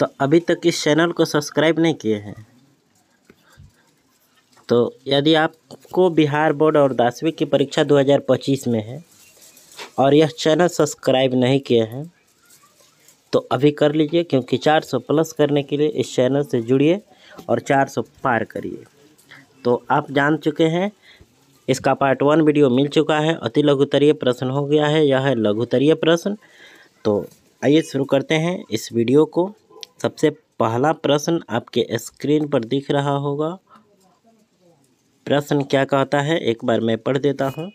तो अभी तक इस चैनल को सब्सक्राइब नहीं किए हैं तो यदि आपको बिहार बोर्ड और 10वीं की परीक्षा 2025 में है और यह चैनल सब्सक्राइब नहीं किए हैं तो अभी कर लीजिए, क्योंकि 400 प्लस करने के लिए इस चैनल से जुड़िए और 400 पार करिए। तो आप जान चुके हैं, इसका पार्ट 1 वीडियो मिल चुका है। अति लघुत्तरीय प्रश्न हो गया है, यह है लघुत्तरीय प्रश्न। तो आइए शुरू करते हैं इस वीडियो को। सबसे पहला प्रश्न आपके स्क्रीन पर दिख रहा होगा। प्रश्न क्या कहता है, एक बार मैं पढ़ देता हूँ।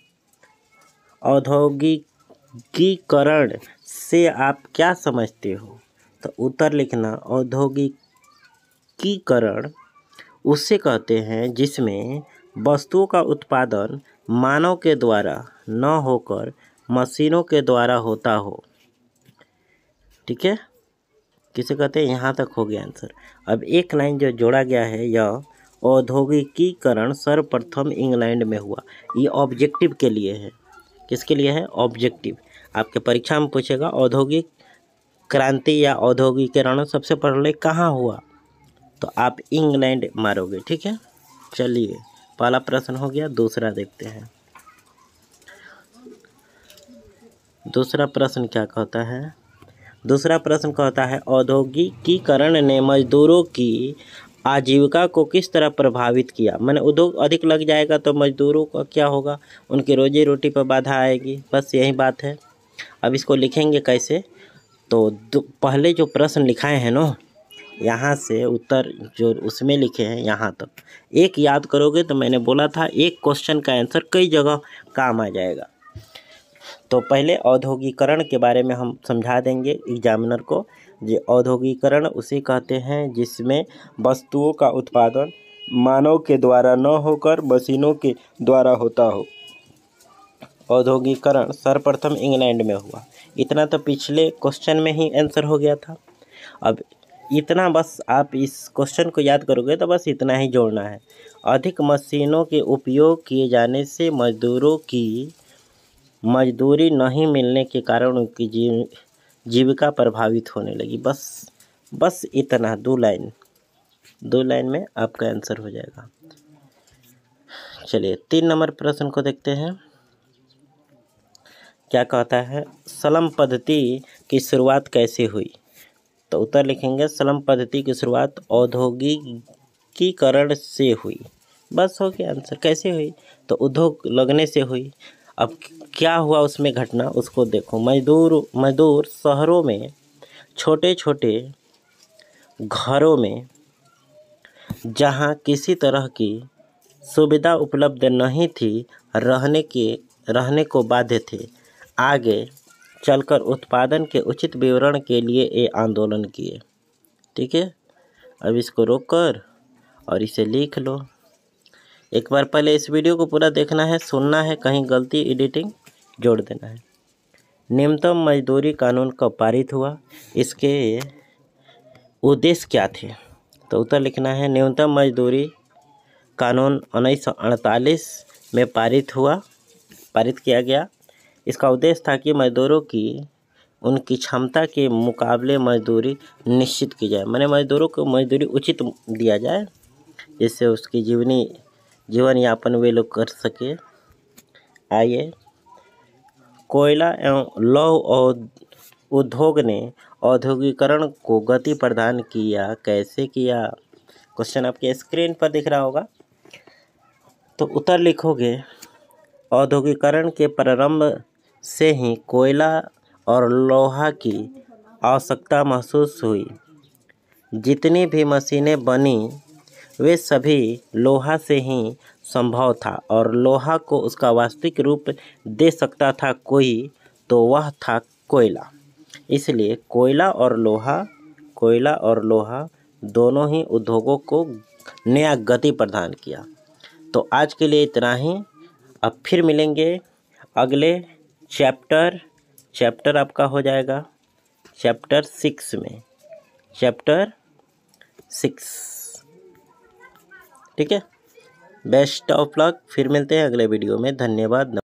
औद्योगिकीकरण से आप क्या समझते हो? तो उत्तर लिखना। औद्योगिकीकरण उसे कहते हैं जिसमें वस्तुओं का उत्पादन मानव के द्वारा न होकर मशीनों के द्वारा होता हो। ठीक है, किसे कहते हैं? यहाँ तक हो गया आंसर। अब एक लाइन जो जोड़ा गया है, यह औद्योगिकीकरण सर्वप्रथम इंग्लैंड में हुआ। ये ऑब्जेक्टिव के लिए है। किसके लिए है? ऑब्जेक्टिव। आपके परीक्षा में पूछेगा औद्योगिक क्रांति या औद्योगिकीकरण सबसे पहले कहाँ हुआ, तो आप इंग्लैंड मारोगे। ठीक है, चलिए पहला प्रश्न हो गया। दूसरा देखते हैं। दूसरा प्रश्न क्या कहता है? दूसरा प्रश्न कहता है औद्योगिकीकरण ने मजदूरों की आजीविका को किस तरह प्रभावित किया। मैंने उद्योग अधिक लग जाएगा तो मजदूरों का क्या होगा? उनकी रोजी रोटी पर बाधा आएगी। बस यही बात है। अब इसको लिखेंगे कैसे? तो पहले जो प्रश्न लिखाए हैं ना, यहाँ से उत्तर जो उसमें लिखे हैं यहाँ तक एक याद करोगे तो मैंने बोला था एक क्वेश्चन का आंसर कई जगह काम आ जाएगा। तो पहले औद्योगिकीकरण के बारे में हम समझा देंगे एग्जामिनर को। जो औद्योगिकीकरण उसे कहते हैं जिसमें वस्तुओं का उत्पादन मानव के द्वारा न होकर मशीनों के द्वारा होता हो। औद्योगिकीकरण सर्वप्रथम इंग्लैंड में हुआ। इतना तो पिछले क्वेश्चन में ही आंसर हो गया था। अब इतना बस आप इस क्वेश्चन को याद करोगे तो बस इतना ही जोड़ना है। अधिक मशीनों के उपयोग किए जाने से मजदूरों की मजदूरी नहीं मिलने के कारण उनकी जीविका प्रभावित होने लगी। बस इतना, 2 लाइन में आपका आंसर हो जाएगा। चलिए 3 नंबर प्रश्न को देखते हैं। क्या कहता है? श्रम पद्धति की शुरुआत कैसे हुई? तो उत्तर लिखेंगे श्रम पद्धति की शुरुआत औद्योगिकीकरण से हुई। बस हो गया आंसर। कैसे हुई? तो उद्योग लगने से हुई। अब क्या हुआ उसमें घटना, उसको देखो। मजदूर शहरों में छोटे छोटे घरों में जहां किसी तरह की सुविधा उपलब्ध नहीं थी, रहने को बाध्य थे। आगे चलकर उत्पादन के उचित विवरण के लिए ये आंदोलन किए। ठीक है, अब इसको रोककर और इसे लिख लो। एक बार पहले इस वीडियो को पूरा देखना है, सुनना है, कहीं गलती एडिटिंग जोड़ देना है। न्यूनतम मजदूरी कानून कब पारित हुआ? इसके उद्देश्य क्या थे? तो उत्तर लिखना है न्यूनतम मजदूरी कानून 1948 में पारित किया गया। इसका उद्देश्य था कि मजदूरों की उनकी क्षमता के मुकाबले मजदूरी निश्चित की जाए। माने मजदूरों को मजदूरी उचित दिया जाए, जिससे उसकी जीवन यापन वे लोग कर सके। आइए, कोयला एवं लौह उद्योग ने औद्योगिकीकरण को गति प्रदान किया। कैसे किया? क्वेश्चन आपके स्क्रीन पर दिख रहा होगा। तो उत्तर लिखोगे औद्योगिकीकरण के प्रारंभ से ही कोयला और लोहा की आवश्यकता महसूस हुई। जितनी भी मशीनें बनी वे सभी लोहा से ही संभव था, और लोहा को उसका वास्तविक रूप दे सकता था कोई, तो वह था कोयला। इसलिए कोयला और लोहा दोनों ही उद्योगों को नया गति प्रदान किया। तो आज के लिए इतना ही। अब फिर मिलेंगे अगले चैप्टर आपका हो जाएगा चैप्टर 6 में। चैप्टर 6। ठीक है, बेस्ट ऑफ लक। फिर मिलते हैं अगले वीडियो में। धन्यवाद।